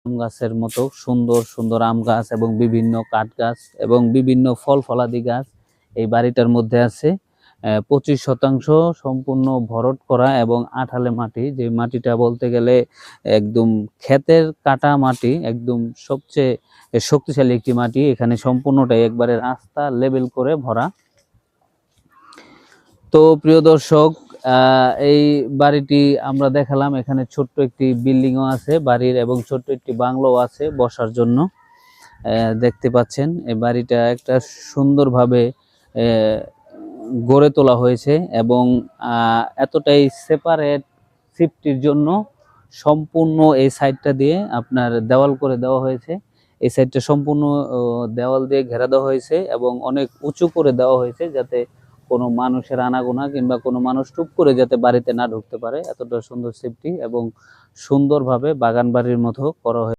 আম গাছের মতো সুন্দর সুন্দর আম গাছ এবং বিভিন্ন কাঠ গাছ এবং বিভিন্ন ফল ফলাদি গাছ এই বাড়িটার মধ্যে আছে। 25% সম্পূর্ণ ভরট করা এবং আঠালে মাটি, যে মাটিটা বলতে গেলে একদম ক্ষেতের কাটা মাটি, একদম সবচেয়ে শক্তিশালী একটি মাটি। এখানে সম্পূর্ণটাই একবারে রাস্তা লেবেল করে ভরা। তো প্রিয় দর্শক, এই বাড়িটি আমরা দেখালাম। এখানে ছোট্ট একটি বিল্ডিংও আছে বাড়ির এবং ছোট্ট একটি বাংলোও আছে বসার জন্য। দেখতে পাচ্ছেন এই বাড়িটা একটা সুন্দরভাবে গড়ে তোলা হয়েছে এবং এতটাই সেপারেট সেফটির জন্য সম্পূর্ণ এই সাইডটা দিয়ে আপনার দেওয়াল করে দেওয়া হয়েছে। এই সাইডটা সম্পূর্ণ দেওয়াল দিয়ে ঘেরা দেওয়া হয়েছে এবং অনেক উঁচু করে দেওয়া হয়েছে, যাতে কোনো মানুষের আনাগোনা কিংবা কোনো মানুষ টুপ করে যাতে বাড়িতে না ঢুকতে পারে। এতটা সুন্দর সেফটি এবং সুন্দরভাবে বাগান বাড়ির মতো করা হয়েছে।